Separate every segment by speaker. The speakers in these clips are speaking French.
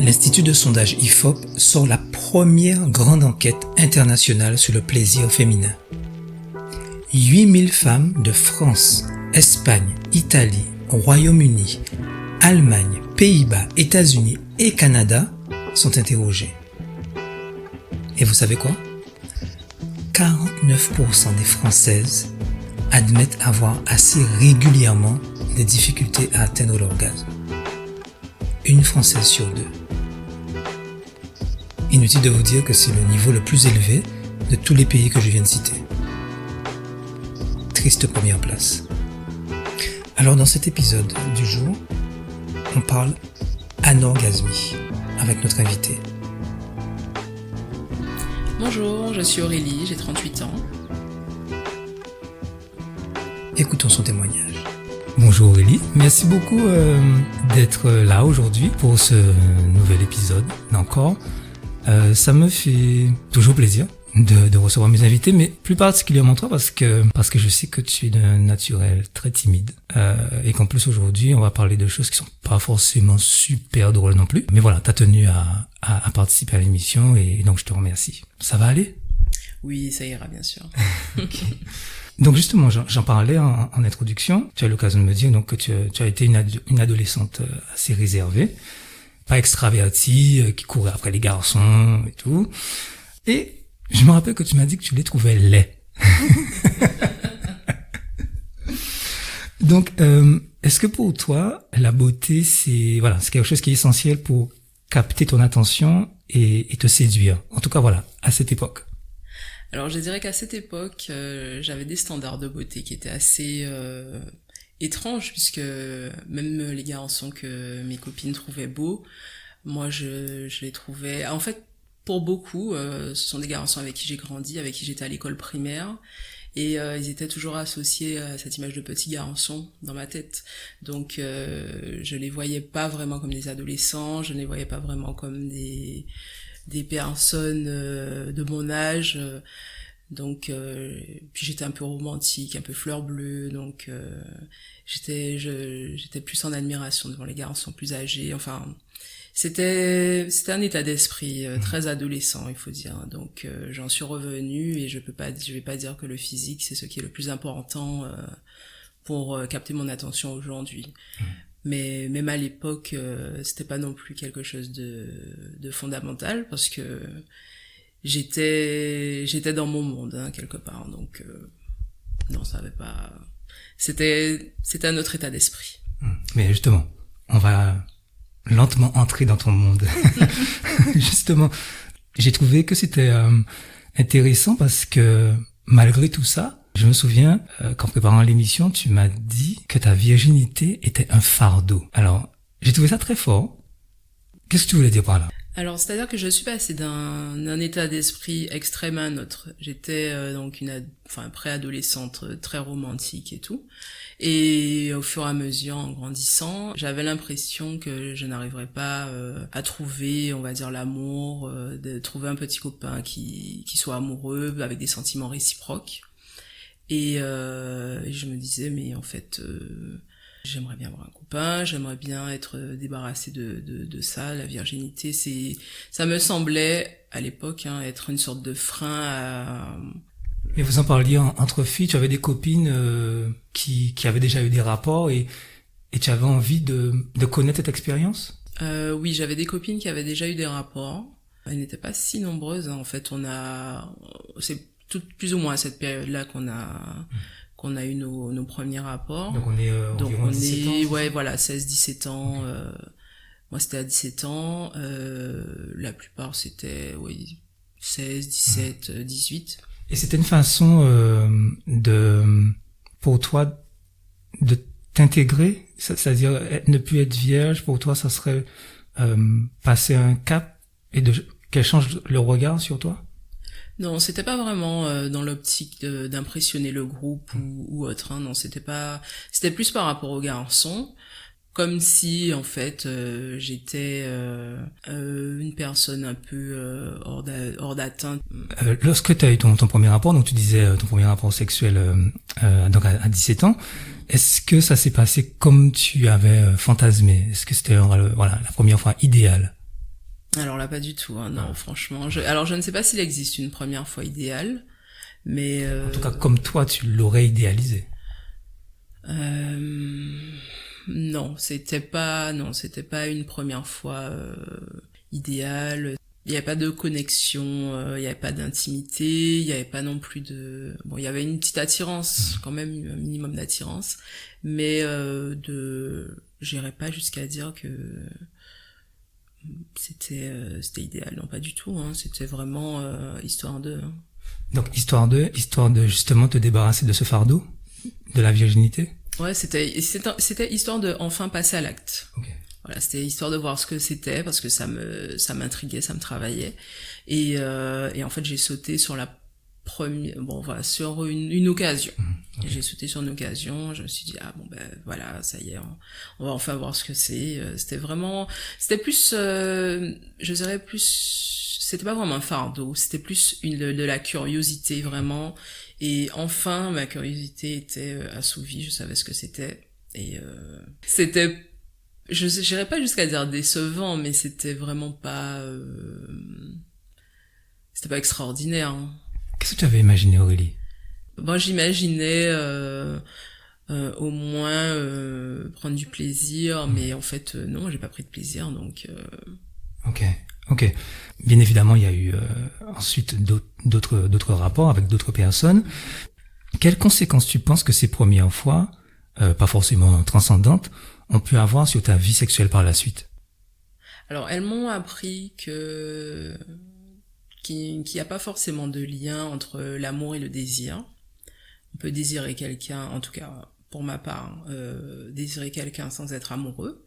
Speaker 1: l'Institut de sondage IFOP sort la première grande enquête internationale sur le plaisir féminin. 8000 femmes de France, Espagne, Italie, Royaume-Uni, Allemagne, Pays-Bas, États-Unis et Canada sont interrogées. Et vous savez quoi ? 49% des Françaises admettent avoir assez régulièrement des difficultés à atteindre l'orgasme. Une Française sur deux. Inutile de vous dire que c'est le niveau le plus élevé de tous les pays que je viens de citer. Triste première place. Alors dans cet épisode du jour, on parle anorgasmie avec notre invité.
Speaker 2: Bonjour, je suis Aurélie, j'ai 38 ans.
Speaker 1: Écoutons son témoignage. Bonjour Aurélie, merci beaucoup d'être là aujourd'hui pour ce nouvel épisode d'Encore. Ça me fait toujours plaisir de recevoir mes invités, mais plus particulièrement toi parce que je sais que tu es d'un naturel très timide et qu'en plus aujourd'hui on va parler de choses qui sont pas forcément super drôles non plus. Mais voilà, t'as tenu à participer à l'émission et donc je te remercie. Ça va aller ?
Speaker 2: Oui, ça ira bien sûr.
Speaker 1: Okay. Donc justement, j'en parlais en introduction. Tu as l'occasion de me dire donc que tu as été une adolescente assez réservée, pas extravertie, qui courait après les garçons et tout. Et je me rappelle que tu m'as dit que tu les trouvais laids. Donc, est-ce que pour toi, la beauté, c'est quelque chose qui est essentiel pour capter ton attention et te séduire? En tout cas, voilà, à cette époque.
Speaker 2: Alors je dirais qu'à cette époque, j'avais des standards de beauté qui étaient assez étranges, puisque même les garçons que mes copines trouvaient beaux, moi je les trouvais... En fait, pour beaucoup, ce sont des garçons avec qui j'ai grandi, avec qui j'étais à l'école primaire, et ils étaient toujours associés à cette image de petit garçon dans ma tête. Donc je les voyais pas vraiment comme des adolescents, je ne les voyais pas vraiment comme des personnes de mon âge, donc puis j'étais un peu romantique, un peu fleur bleue, donc j'étais plus en admiration devant les garçons plus âgés. Enfin, c'était un état d'esprit très adolescent, il faut dire. Donc j'en suis revenue et je vais pas dire que le physique c'est ce qui est le plus important pour capter mon attention aujourd'hui. Mais même à l'époque, c'était pas non plus quelque chose de fondamental parce que j'étais dans mon monde quelque part. Donc non, ça avait pas. C'était un autre état d'esprit.
Speaker 1: Mais justement, on va lentement entrer dans ton monde. Justement, j'ai trouvé que c'était intéressant parce que malgré tout ça, je me souviens qu'en préparant l'émission, tu m'as dit que ta virginité était un fardeau. Alors, j'ai trouvé ça très fort. Qu'est-ce que tu voulais dire par là ?
Speaker 2: Alors, c'est-à-dire que je suis passée d'un état d'esprit extrême à un autre. J'étais donc une préadolescente très romantique et tout. Et au fur et à mesure, en grandissant, j'avais l'impression que je n'arriverais pas à trouver, on va dire, l'amour, de trouver un petit copain qui soit amoureux, avec des sentiments réciproques. Et je me disais, mais en fait, j'aimerais bien avoir un copain, j'aimerais bien être débarrassée de ça, la virginité, ça me semblait, à l'époque, être une sorte de frein à...
Speaker 1: Et vous en parliez entre filles, tu avais des copines qui avaient déjà eu des rapports et tu avais envie de connaître cette expérience ?
Speaker 2: Oui, j'avais des copines qui avaient déjà eu des rapports. Elles n'étaient pas si nombreuses, en fait, c'est plus ou moins à cette période-là qu'on a eu nos premiers rapports.
Speaker 1: Donc on est environ 17 ans.
Speaker 2: Ouais, voilà, 16-17 ans. Okay. Moi c'était à 17 ans, la plupart c'était 16, 17, 18.
Speaker 1: Et c'était une façon pour toi de t'intégrer, c'est-à-dire ne plus être vierge, pour toi ça serait passer un cap et qu'elle change le regard sur toi?
Speaker 2: Non, c'était pas vraiment dans l'optique d'impressionner le groupe ou autre. Non, c'était plus par rapport aux garçons, comme si en fait j'étais une personne un peu hors d'atteinte.
Speaker 1: Lorsque tu as eu ton premier rapport, donc tu disais ton premier rapport sexuel donc à 17 ans, est-ce que ça s'est passé comme tu avais fantasmé? Est-ce que c'était la première fois idéale?
Speaker 2: Alors là, pas du tout, hein, non, franchement. Alors, je ne sais pas s'il existe une première fois idéale, mais...
Speaker 1: En tout cas, comme toi, tu l'aurais idéalisé.
Speaker 2: Non, c'était pas une première fois idéale. Il n'y avait pas de connexion, il n'y avait pas d'intimité, il n'y avait pas non plus de... Bon, il y avait une petite attirance, quand même, un minimum d'attirance, mais j'irais pas jusqu'à dire que c'était idéal, non, pas du tout, hein. C'était vraiment histoire de...
Speaker 1: Donc, histoire de justement te débarrasser de ce fardeau, de la virginité.
Speaker 2: Ouais, c'était histoire de enfin passer à l'acte.
Speaker 1: Okay.
Speaker 2: Voilà, c'était histoire de voir ce que c'était, parce que ça m'intriguait, ça me travaillait. Et en fait, j'ai sauté sur la première, sur une occasion. Okay. J'ai sauté sur une occasion, je me suis dit, voilà, ça y est, on va enfin voir ce que c'est. C'était plus, je dirais plus, c'était pas vraiment un fardeau, c'était plus de la curiosité, vraiment. Et enfin, ma curiosité était assouvie, je savais ce que c'était. Et c'était, je n'irais pas jusqu'à dire décevant, mais c'était vraiment pas... c'était pas extraordinaire. Hein.
Speaker 1: Qu'est-ce que tu avais imaginé, Aurélie?
Speaker 2: Bon, j'imaginais au moins prendre du plaisir, mais en fait, non, j'ai pas pris de plaisir, donc...
Speaker 1: Ok. Bien évidemment, il y a eu ensuite d'autres rapports avec d'autres personnes. Quelles conséquences tu penses que ces premières fois, pas forcément transcendantes, ont pu avoir sur ta vie sexuelle par la suite?
Speaker 2: Alors, elles m'ont appris qu'il n'y a pas forcément de lien entre l'amour et le désir. On peut désirer quelqu'un, en tout cas pour ma part, désirer quelqu'un sans être amoureux,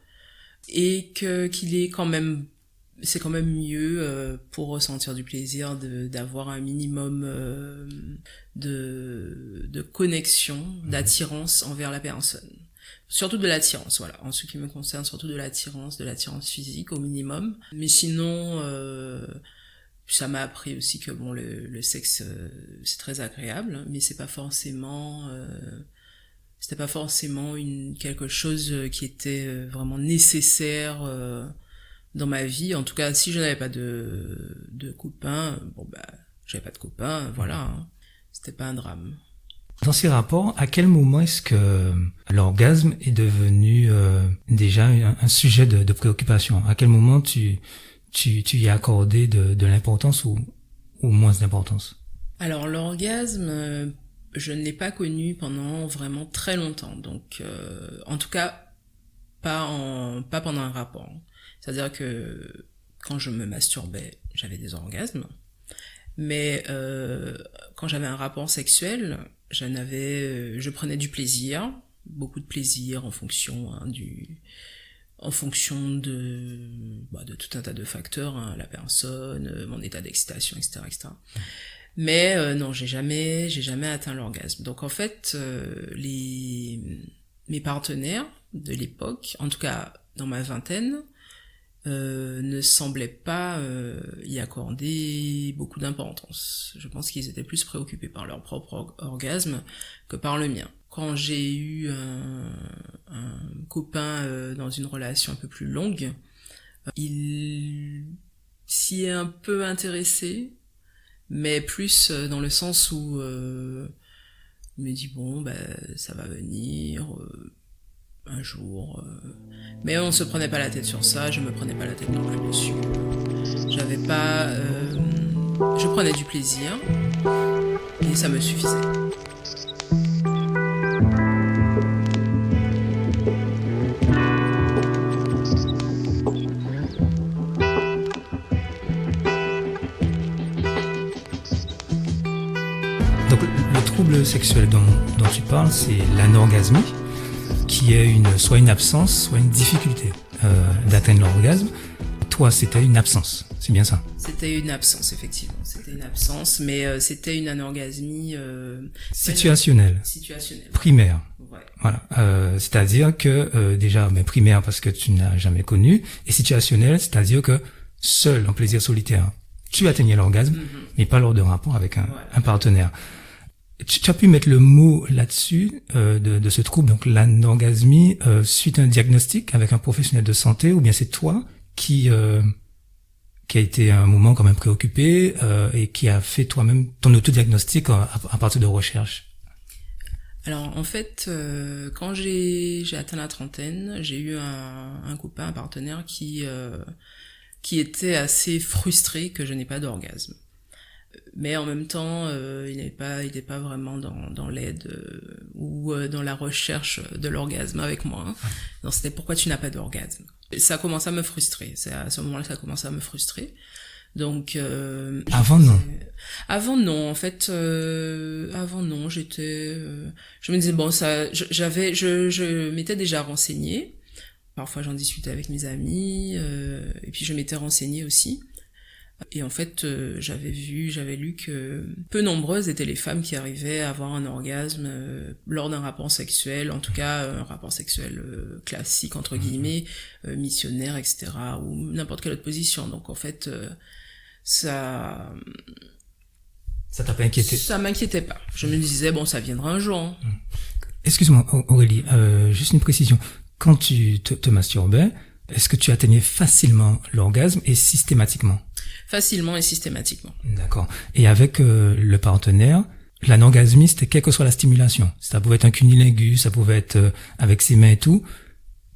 Speaker 2: et qu'il est quand même... C'est quand même mieux pour ressentir du plaisir d'avoir un minimum de connexion, d'attirance envers la personne. Surtout de l'attirance, voilà. En ce qui me concerne, surtout de l'attirance physique au minimum. Mais sinon, ça m'a appris aussi que bon, le sexe, c'est très agréable, mais c'est pas forcément... c'était pas forcément quelque chose qui était vraiment nécessaire... dans ma vie. En tout cas, si je n'avais pas de copain, j'avais pas de copain, voilà, hein. C'était pas un drame.
Speaker 1: Dans ces rapports, à quel moment est-ce que l'orgasme est devenu déjà un sujet de préoccupation? À quel moment tu y as accordé de l'importance ou moins d'importance?
Speaker 2: Alors l'orgasme, je ne l'ai pas connu pendant vraiment très longtemps, donc en tout cas pas pendant un rapport. C'est-à-dire que quand je me masturbais, j'avais des orgasmes, mais quand j'avais un rapport sexuel, je prenais du plaisir, beaucoup de plaisir en fonction de tout un tas de facteurs, hein, la personne, mon état d'excitation, etc., etc. Mais non, j'ai jamais atteint l'orgasme. Donc en fait, mes partenaires de l'époque, en tout cas dans ma vingtaine, ne semblaient pas y accorder beaucoup d'importance. Je pense qu'ils étaient plus préoccupés par leur propre orgasme que par le mien. Quand j'ai eu un copain dans une relation un peu plus longue, il s'y est un peu intéressé, mais plus dans le sens où il me dit ça va venir... un jour, mais on se prenait pas la tête sur ça, je me prenais pas la tête non plus dessus. Je prenais du plaisir et ça me suffisait.
Speaker 1: Donc le trouble sexuel dont tu parles, c'est l'anorgasmie, qui est soit une absence, soit une difficulté d'atteindre l'orgasme. Toi, c'était une absence, c'est bien ça?
Speaker 2: C'était une absence, effectivement. C'était une absence, mais c'était une anorgasmie...
Speaker 1: situationnelle. Primaire.
Speaker 2: Ouais.
Speaker 1: Voilà. C'est-à-dire que, déjà, primaire parce que tu n'as jamais connu, et situationnelle, c'est-à-dire que seul, en plaisir solitaire, tu atteignais l'orgasme, mais pas lors de rapport avec un partenaire. Tu as pu mettre le mot là-dessus de ce trouble, donc l'anorgasmie, suite à un diagnostic avec un professionnel de santé, ou bien c'est toi qui qui a été un moment quand même préoccupé et qui a fait toi-même ton autodiagnostic à partir de recherches?
Speaker 2: Alors en fait, quand j'ai atteint la trentaine, j'ai eu un copain, un partenaire qui était assez frustré que je n'ai pas d'orgasme. Mais en même temps, il n'est pas vraiment dans l'aide ou dans la recherche de l'orgasme avec moi. Hein. Donc c'était pourquoi tu n'as pas d'orgasme. Et ça a commencé à me frustrer. C'est à ce moment-là que ça a commencé à me frustrer. Donc
Speaker 1: avant non.
Speaker 2: Avant non, en fait, avant non, je me disais bon ça, je m'étais déjà renseignée. Parfois j'en discutais avec mes amis et puis je m'étais renseignée aussi. Et en fait, j'avais lu que peu nombreuses étaient les femmes qui arrivaient à avoir un orgasme lors d'un rapport sexuel, en tout cas un rapport sexuel classique entre guillemets, missionnaire, etc. ou n'importe quelle autre position. Donc en fait, ça
Speaker 1: t'a pas inquiété?
Speaker 2: Ça m'inquiétait pas. Je me disais bon, ça viendra un jour. Hein.
Speaker 1: Excuse-moi Aurélie, juste une précision. Quand tu te masturbais, est-ce que tu atteignais facilement l'orgasme et systématiquement?
Speaker 2: Facilement et systématiquement.
Speaker 1: D'accord. Et avec le partenaire, l'anorgasmie, c'était quelle que soit la stimulation. Ça pouvait être un cunnilingus, ça pouvait être avec ses mains et tout.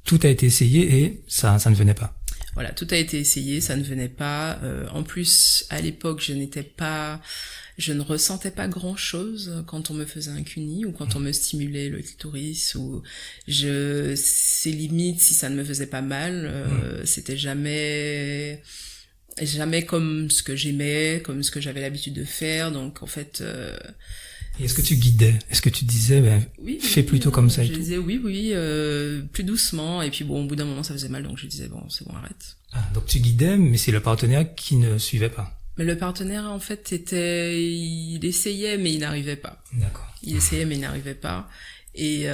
Speaker 1: Tout a été essayé et ça ne venait pas.
Speaker 2: Voilà, tout a été essayé, ça ne venait pas. En plus, à l'époque, je ne ressentais pas grand-chose quand on me faisait un cuni ou quand on me stimulait le clitoris ou c'est limite si ça ne me faisait pas mal, c'était jamais comme ce que j'aimais, comme ce que j'avais l'habitude de faire. Donc en fait
Speaker 1: et est-ce que tu guidais? Est-ce que tu disais
Speaker 2: oui,
Speaker 1: fais plutôt comme ça et
Speaker 2: je
Speaker 1: tout?
Speaker 2: disais oui, plus doucement et puis bon au bout d'un moment ça faisait mal donc je disais bon c'est bon arrête.
Speaker 1: Ah, donc tu guidais mais c'est le partenaire qui ne suivait pas.
Speaker 2: Mais le partenaire, en fait, il essayait, mais il n'arrivait pas.
Speaker 1: D'accord.
Speaker 2: Il essayait, mais il n'arrivait pas. Et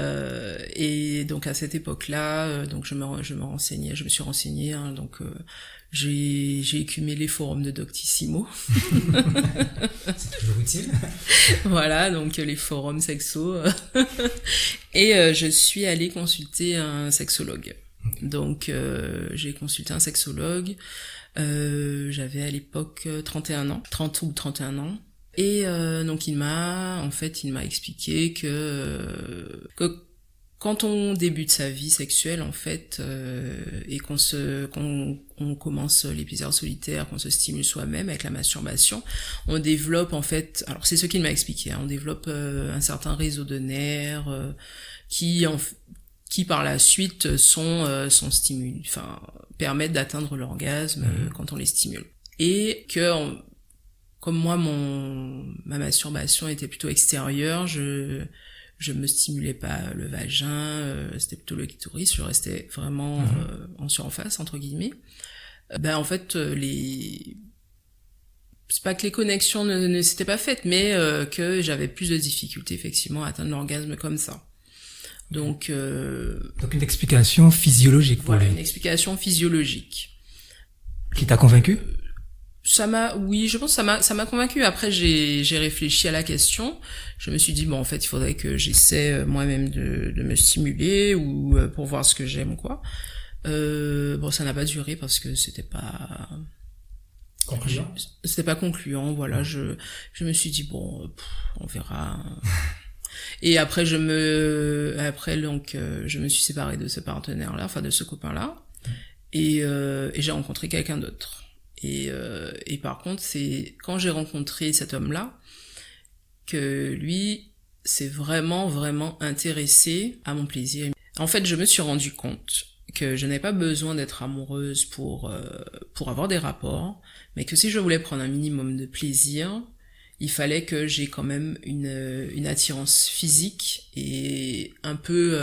Speaker 2: donc, à cette époque-là, donc, je me suis renseignée, hein, donc, j'ai écumé les forums de Doctissimo.
Speaker 1: C'est toujours utile.
Speaker 2: Voilà, donc, les forums sexo. Et je suis allée consulter un sexologue. Okay. Donc, j'ai consulté un sexologue. J'avais à l'époque 31 ans, 30 ou 31 ans. Et donc il m'a expliqué que quand on débute sa vie sexuelle en fait et qu'on commence les plaisirs solitaires, qu'on se stimule soi-même avec la masturbation, on développe en fait, alors c'est ce qu'il m'a expliqué, hein, on développe un certain réseau de nerfs qui par la suite sont stimulés, enfin permettent d'atteindre l'orgasme quand on les stimule. Et que comme moi ma masturbation était plutôt extérieure, je me stimulais pas le vagin, c'était plutôt le clitoris, je restais vraiment en surface entre guillemets. Ben en fait c'est pas que les connexions ne s'étaient pas faites, mais que j'avais plus de difficultés effectivement à atteindre l'orgasme comme ça. Donc
Speaker 1: une explication physiologique.
Speaker 2: Voilà, une explication physiologique.
Speaker 1: Qui t'a convaincu?
Speaker 2: Oui, je pense que ça m'a convaincu. Après, j'ai réfléchi à la question. Je me suis dit, bon, en fait, il faudrait que j'essaie moi-même de me stimuler ou pour voir ce que j'aime, quoi. Bon, ça n'a pas duré parce que c'était pas
Speaker 1: concluant.
Speaker 2: C'était pas concluant, voilà. Je me suis dit, bon, on verra. Et après, je me suis séparée de ce partenaire-là, enfin de ce copain-là, et j'ai rencontré quelqu'un d'autre. Et par contre, c'est quand j'ai rencontré cet homme-là que lui s'est vraiment, vraiment intéressé à mon plaisir. En fait, je me suis rendu compte que je n'avais pas besoin d'être amoureuse pour avoir des rapports, mais que si je voulais prendre un minimum de plaisir, il fallait que j'ai quand même une attirance physique et un peu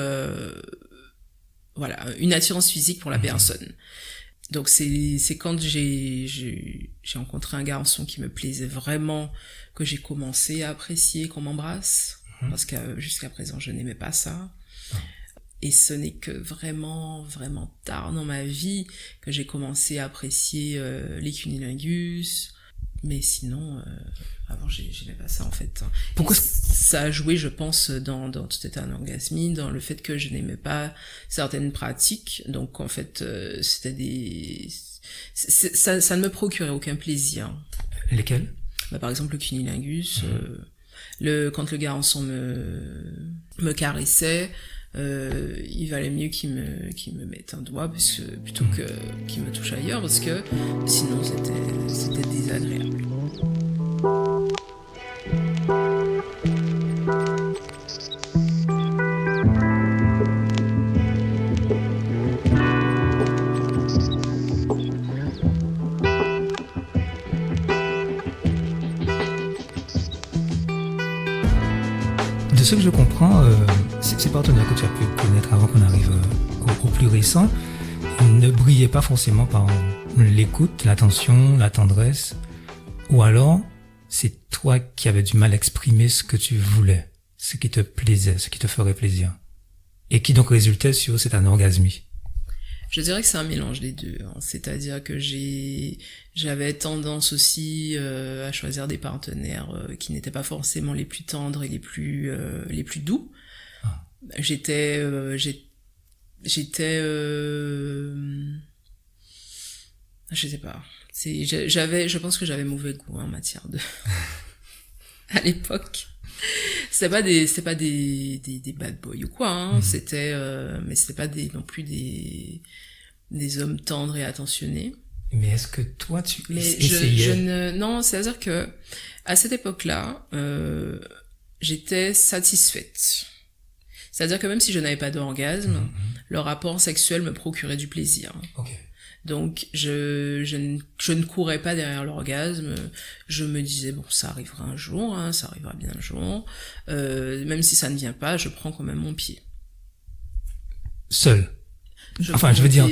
Speaker 2: une attirance physique pour la personne. Donc c'est quand j'ai rencontré un garçon qui me plaisait vraiment que j'ai commencé à apprécier qu'on m'embrasse, parce que jusqu'à présent je n'aimais pas ça. Et ce n'est que vraiment, vraiment tard dans ma vie que j'ai commencé à apprécier les cunnilingus, Mais sinon, avant, j'aimais pas ça, en fait.
Speaker 1: Pourquoi
Speaker 2: ça a joué, je pense, dans toute cette anorgasmie, dans le fait que je n'aimais pas certaines pratiques. Donc, en fait, c'était ça ne me procurait aucun plaisir.
Speaker 1: Lesquels?
Speaker 2: Par exemple, le cunilingus, quand le garçon me caressait, il valait mieux qu'il me mette un doigt plutôt qu'il me touche ailleurs, parce que sinon c'était désagréable.
Speaker 1: De ce que je comprends, ces partenaires que tu as pu connaître avant qu'on arrive au plus récent ne brillaient pas forcément par l'écoute, l'attention, la tendresse, ou alors c'est toi qui avais du mal à exprimer ce que tu voulais, ce qui te plaisait, ce qui te ferait plaisir, et qui donc résultait sur cette anorgasmie.
Speaker 2: Je dirais que c'est un mélange des deux, hein. C'est-à-dire que j'avais tendance aussi à choisir des partenaires qui n'étaient pas forcément les plus tendres et les plus doux. Ah. J'étais je sais pas. Je pense que j'avais mauvais goût en matière de à l'époque. C'était pas des bad boys ou quoi, hein. Mais c'était pas non plus des hommes tendres et attentionnés.
Speaker 1: Mais est-ce que toi tu essayais?
Speaker 2: Non, c'est-à-dire que à cette époque-là, j'étais satisfaite. C'est-à-dire que même si je n'avais pas d'orgasme, le rapport sexuel me procurait du plaisir.
Speaker 1: Okay.
Speaker 2: Donc je ne courais pas derrière l'orgasme, je me disais bon, ça arrivera un jour, hein, ça arrivera bien un jour, même si ça ne vient pas, je prends quand même mon pied.
Speaker 1: Seul? Tu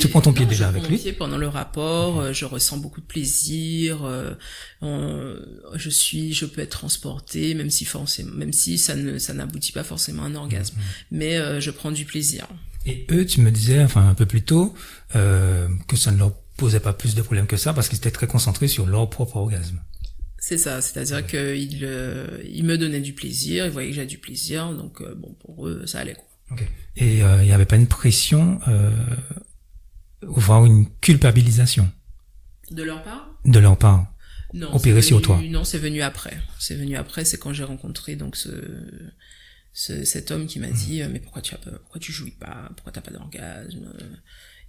Speaker 1: prends ton pied déjà avec lui?
Speaker 2: Je prends mon pied pendant le rapport, je ressens beaucoup de plaisir, je peux être transportée, même si ça n'aboutit pas forcément à un orgasme, mais je prends du plaisir.
Speaker 1: Et eux, tu me disais, un peu plus tôt, que ça ne leur posait pas plus de problèmes que ça parce qu'ils étaient très concentrés sur leur propre orgasme.
Speaker 2: C'est ça, c'est-à-dire qu'ils me donnaient du plaisir, ils voyaient que j'avais du plaisir, donc pour eux, ça allait, quoi.
Speaker 1: Okay. Et il n'y avait pas une pression, voire une culpabilisation?
Speaker 2: De leur part?
Speaker 1: De leur part.
Speaker 2: Non.
Speaker 1: Opéré sur toi?
Speaker 2: Non, c'est venu après. C'est quand j'ai rencontré donc cet homme qui m'a dit mais pourquoi tu jouis pas, pourquoi t'as pas d'orgasme,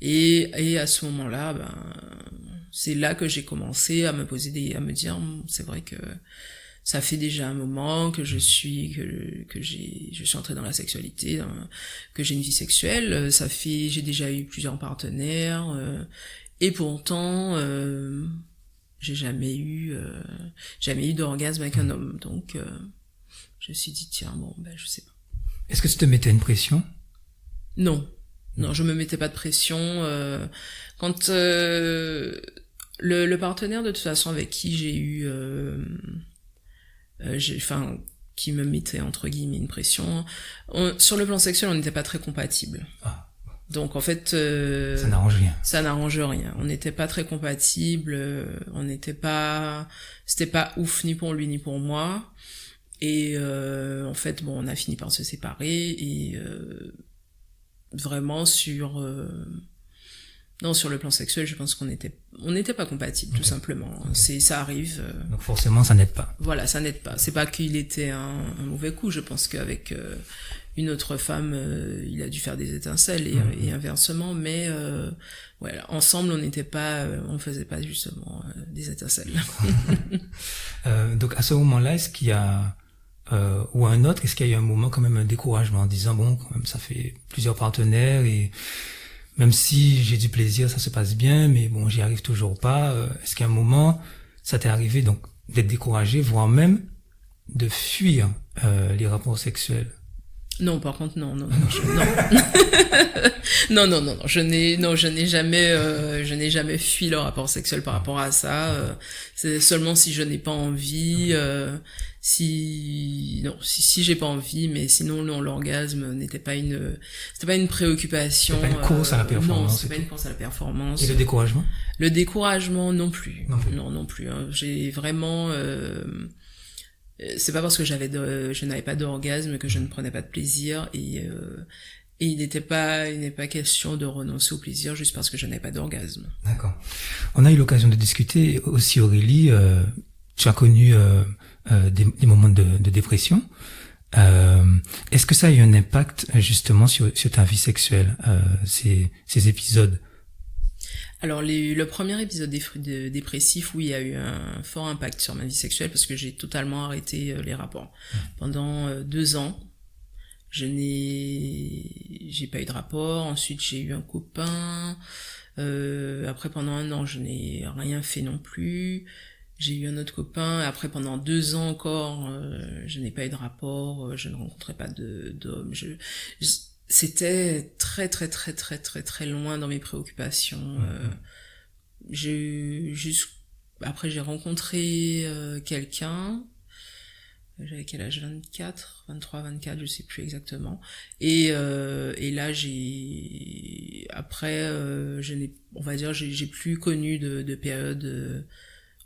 Speaker 2: et à ce moment-là c'est là que j'ai commencé à me dire c'est vrai que ça fait déjà un moment que je suis entrée dans la sexualité, que j'ai une vie sexuelle, j'ai déjà eu plusieurs partenaires, et pourtant j'ai jamais eu d'orgasme avec un homme, donc je me suis dit tiens je sais pas.
Speaker 1: Est-ce que tu te mettais une pression?
Speaker 2: Non, je me mettais pas de pression. Quand le partenaire de toute façon avec qui j'ai eu qui me mettait entre guillemets une pression, sur le plan sexuel on n'était pas très compatibles.
Speaker 1: Ah.
Speaker 2: Donc en fait
Speaker 1: ça n'arrange rien.
Speaker 2: On n'était pas très compatibles, c'était pas ouf ni pour lui ni pour moi, et en fait on a fini par se séparer, et vraiment sur le plan sexuel, je pense qu'on n'était pas compatibles, tout simplement. Ça arrive.
Speaker 1: Donc forcément, ça n'aide pas.
Speaker 2: Voilà, ça n'aide pas. C'est pas qu'il était un mauvais coup. Je pense qu'avec une autre femme, il a dû faire des étincelles, et inversement. Mais ensemble, on faisait pas justement des étincelles.
Speaker 1: Donc à ce moment-là, est-ce qu'il y a ou un autre, est-ce qu'il y a eu un moment quand même, un découragement en disant bon, quand même, ça fait plusieurs partenaires et même si j'ai du plaisir, ça se passe bien, mais bon, j'y arrive toujours pas. Est-ce qu'à un moment, ça t'est arrivé donc d'être découragé, voire même de fuir les rapports sexuels?
Speaker 2: Non, par contre, non, non, non, non, je n'ai jamais fui le rapport sexuel par rapport à ça. C'est seulement si je n'ai pas envie, si j'ai pas envie, mais sinon, non, l'orgasme c'était pas une préoccupation.
Speaker 1: C'était pas une course à la performance.
Speaker 2: Non, c'était pas une course à la performance.
Speaker 1: Et le découragement?
Speaker 2: Le découragement, non plus. Non plus. Hein. J'ai vraiment, c'est pas parce que je n'avais pas d'orgasme que je ne prenais pas de plaisir et il n'est pas question de renoncer au plaisir juste parce que je n'avais pas d'orgasme.
Speaker 1: D'accord. On a eu l'occasion de discuter aussi, Aurélie, tu as connu des moments de dépression. Est-ce que ça a eu un impact justement sur ta vie sexuelle, ces épisodes?
Speaker 2: Alors le premier épisode dépressif, oui, a eu un fort impact sur ma vie sexuelle parce que j'ai totalement arrêté les rapports. Pendant 2 ans, j'ai pas eu de rapport. Ensuite, j'ai eu un copain. Après, pendant 1 an, je n'ai rien fait non plus. J'ai eu un autre copain. Après, pendant 2 ans encore, je n'ai pas eu de rapport. Je ne rencontrais pas d'hommes. C'était très très très très très très loin dans mes préoccupations. Après j'ai rencontré quelqu'un. J'avais quel âge? 23, 24, je sais plus exactement. Et là j'ai plus connu de période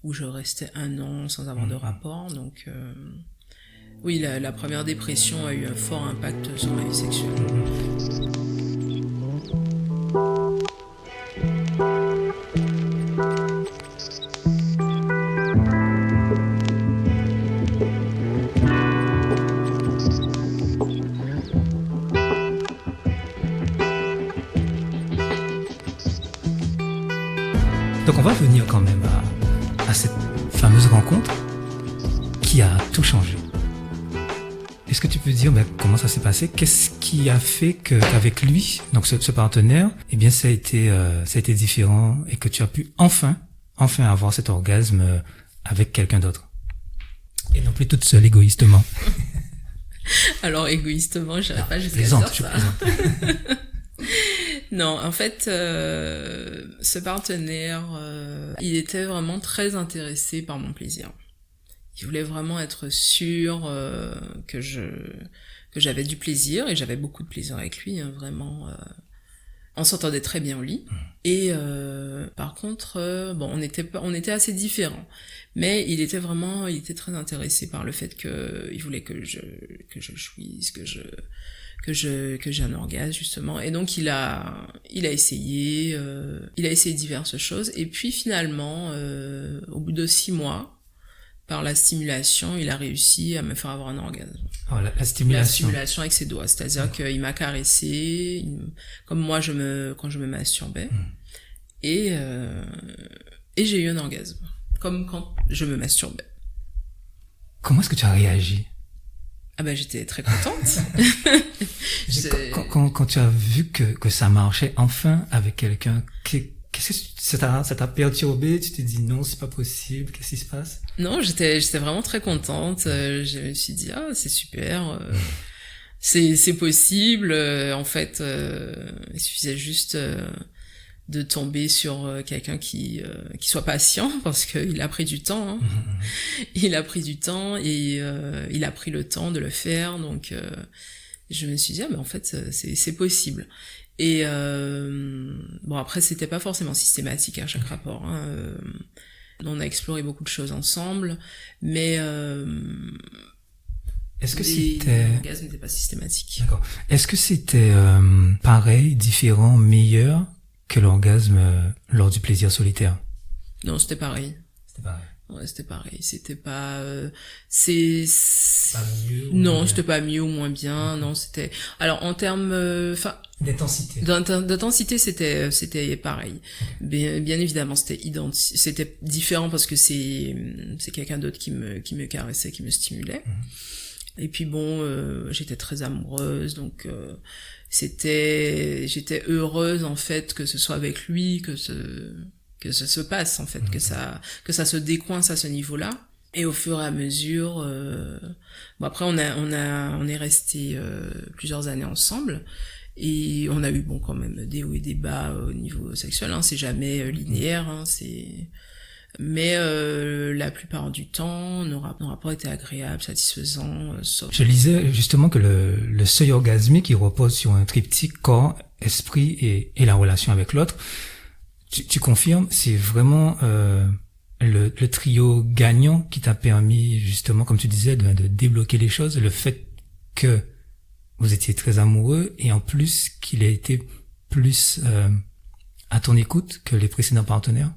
Speaker 2: où je restais 1 an sans avoir de rapport. Donc oui, la première dépression a eu un fort impact sur ma vie sexuelle.
Speaker 1: Donc on va venir quand même à cette fameuse rencontre qui a tout changé. Est-ce que tu peux dire comment ça s'est passé? Qu'est-ce qui a fait qu'avec lui, donc ce partenaire, eh bien ça a été différent et que tu as pu enfin avoir cet orgasme avec quelqu'un d'autre et non plus toute seule égoïstement?
Speaker 2: Alors égoïstement, je dirais pas jusqu'à dire ça. Non, en fait, ce partenaire, il était vraiment très intéressé par mon plaisir. Il voulait vraiment être sûr que j'avais du plaisir, et j'avais beaucoup de plaisir avec lui, hein, vraiment. On s'entendait très bien au lit. Et par contre, on était assez différents. Mais il était très intéressé par le fait il voulait que je jouisse, que j'ai un orgasme justement. Et donc il a essayé diverses choses. Et puis finalement, au bout de 6 mois, par la stimulation, il a réussi à me faire avoir un orgasme.
Speaker 1: Oh, la stimulation.
Speaker 2: La stimulation avec ses doigts, c'est-à-dire qu'il m'a caressé, comme moi quand je me masturbais, et j'ai eu un orgasme, comme quand je me masturbais.
Speaker 1: Comment est-ce que tu as réagi?
Speaker 2: Ah ben j'étais très contente.
Speaker 1: Quand tu as vu que ça marchait enfin avec quelqu'un, qu'est-ce que ça t'a perturbé? Tu t'es dit non, c'est pas possible, qu'est-ce qui se passe?
Speaker 2: Non, j'étais vraiment très contente. Je me suis dit c'est super, c'est possible. En fait, il suffisait juste de tomber sur quelqu'un qui soit patient, parce qu'il a pris du temps. Hein. Il a pris du temps et il a pris le temps de le faire. Donc je me suis dit mais en fait c'est possible. Et après c'était pas forcément systématique à chaque rapport. Hein. On a exploré beaucoup de choses ensemble, mais
Speaker 1: est-ce que
Speaker 2: l'orgasme n'était pas systématique.
Speaker 1: D'accord. Est-ce que c'était pareil, différent, meilleur que l'orgasme lors du plaisir solitaire?
Speaker 2: Non, c'était pareil.
Speaker 1: C'était pareil.
Speaker 2: Ouais, c'était pareil. C'était pas
Speaker 1: pas mieux.
Speaker 2: Non, c'était pas mieux ou moins bien. Non, c'était. Alors en termes,
Speaker 1: d'intensité.
Speaker 2: D'intensité, c'était pareil. Bien évidemment, c'était différent parce que c'est quelqu'un d'autre qui me caressait, qui me stimulait. Et puis j'étais très amoureuse, donc j'étais heureuse en fait que ce soit avec lui que ça se passe en fait, que ça se décoince à ce niveau-là. Et au fur et à mesure, bon après on est resté plusieurs années ensemble et on a eu bon quand même des hauts et des bas au niveau sexuel. Hein, c'est jamais linéaire. Hein, mais la plupart du temps, nos rapports étaient agréables, satisfaisants. Sauf...
Speaker 1: Je lisais justement que le seuil orgasmique, il repose sur un triptyque corps, esprit et la relation avec l'autre. Tu confirmes, c'est vraiment le trio gagnant qui t'a permis justement, comme tu disais, de débloquer les choses, le fait que vous étiez très amoureux et en plus qu'il a été plus à ton écoute que les précédents partenaires.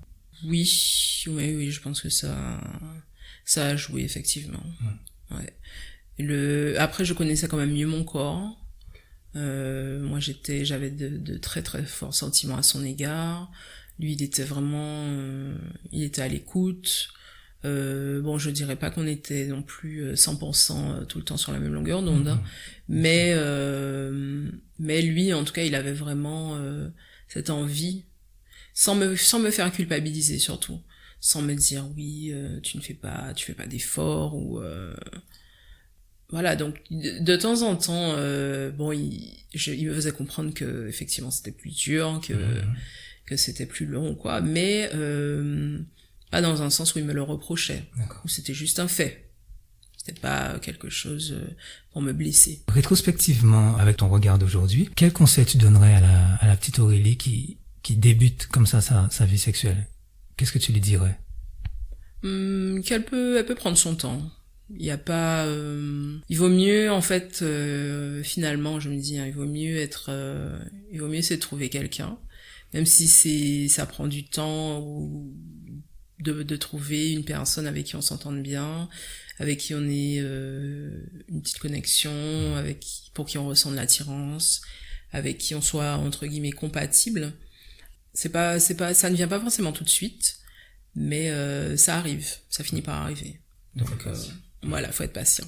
Speaker 2: Oui, je pense que ça a joué effectivement. Ouais. Après, je connaissais quand même mieux mon corps. Moi, j'avais de très très forts sentiments à son égard. Lui, il était vraiment, il était à l'écoute. Bon, je dirais pas qu'on était non plus 100% tout le temps sur la même longueur d'onde, hein, mais lui, en tout cas, il avait vraiment cette envie, sans me faire culpabiliser surtout, sans me dire oui, tu fais pas d'efforts ou voilà. Donc de temps en temps, bon, il me faisait comprendre que effectivement c'était plus dur, que c'était plus long, quoi, mais pas dans un sens où il me le reprochait, où c'était juste un fait. C'était pas quelque chose pour me blesser.
Speaker 1: Rétrospectivement, avec ton regard d'aujourd'hui, quel conseil tu donnerais à la petite Aurélie qui débute comme ça sa vie sexuelle? Qu'est-ce que tu lui dirais?
Speaker 2: Elle peut prendre son temps. Il y a pas, il vaut mieux en fait, finalement, je me dis, hein, il vaut mieux essayer de trouver quelqu'un. Même si ça prend du temps ou de trouver une personne avec qui on s'entende bien, avec qui on ait une petite connexion, pour qui on ressent de l'attirance, avec qui on soit entre guillemets compatible. Ça ne vient pas forcément tout de suite, mais ça arrive, ça finit par arriver. Donc voilà, faut être patient.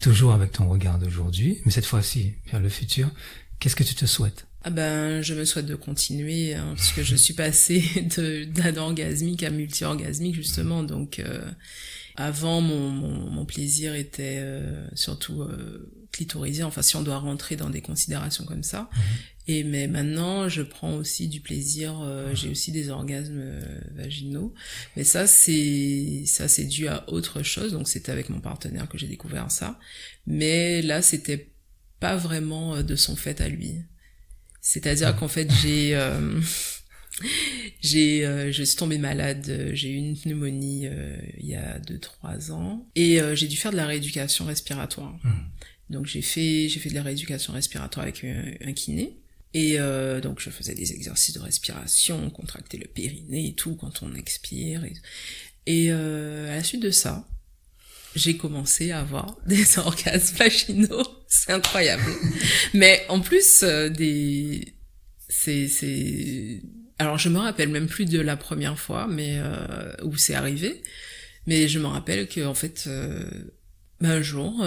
Speaker 1: Toujours avec ton regard d'aujourd'hui, mais cette fois-ci vers le futur, qu'est-ce que tu te souhaites?
Speaker 2: Ah ben, je me souhaite de continuer, hein, parce que je suis passée d'anorgasmique à multi-orgasmique, justement. Donc, avant, mon plaisir était surtout clitoridien, enfin, si on doit rentrer dans des considérations comme ça. Mais maintenant, je prends aussi du plaisir, j'ai aussi des orgasmes vaginaux. Mais ça, c'est dû à autre chose. Donc, c'était avec mon partenaire que j'ai découvert ça. Mais là, c'était pas vraiment de son fait à lui. C'est-à-dire qu'en fait, je suis tombée malade, j'ai eu une pneumonie il y a 2-3 ans et j'ai dû faire de la rééducation respiratoire. Donc j'ai fait de la rééducation respiratoire avec un kiné et donc je faisais des exercices de respiration, contracter le périnée et tout quand on expire et à la suite de ça, j'ai commencé à avoir des orgasmes vaginaux, c'est incroyable. Mais en plus alors je me rappelle même plus de la première fois, mais où c'est arrivé. Mais je me rappelle que en fait, un jour,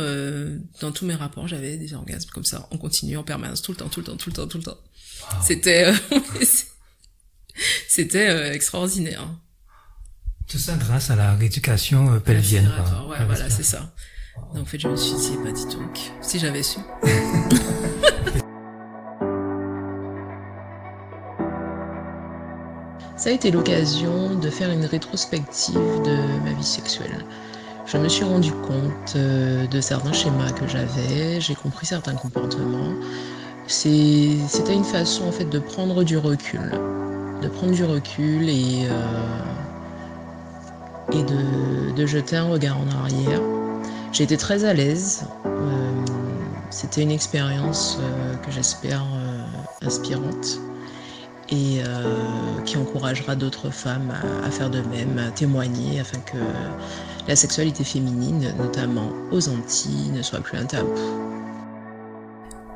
Speaker 2: dans tous mes rapports, j'avais des orgasmes comme ça, en continu, en permanence, tout le temps. Wow. C'était extraordinaire. Hein.
Speaker 1: Tout ça grâce à la rééducation pelvienne.
Speaker 2: Ouais, voilà, c'est ça. Donc, en fait, je me suis dit, bah, dis donc, si j'avais su. Ça a été l'occasion de faire une rétrospective de ma vie sexuelle. Je me suis rendu compte de certains schémas que j'avais, j'ai compris certains comportements. C'était une façon, en fait, de prendre du recul et de jeter un regard en arrière. J'ai été très à l'aise. C'était une expérience que j'espère inspirante et qui encouragera d'autres femmes à faire de même, à témoigner afin que la sexualité féminine, notamment aux Antilles, ne soit plus un tabou.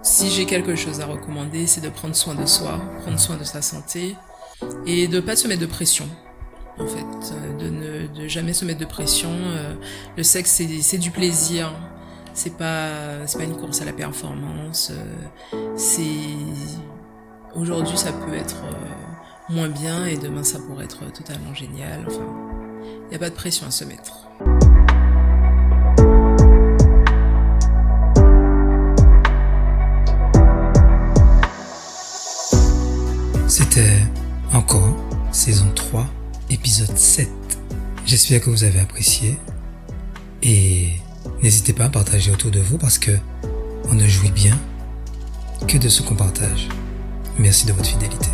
Speaker 2: Si j'ai quelque chose à recommander, c'est de prendre soin de soi, prendre soin de sa santé et de ne pas se mettre de pression. En fait, de jamais se mettre de pression. Le sexe, c'est du plaisir. C'est pas une course à la performance. Aujourd'hui, ça peut être moins bien et demain, ça pourrait être totalement génial. Enfin, n'y a pas de pression à se mettre.
Speaker 1: C'était encore saison 3, épisode 7. J'espère que vous avez apprécié et n'hésitez pas à partager autour de vous parce que on ne jouit bien que de ce qu'on partage. Merci de votre fidélité.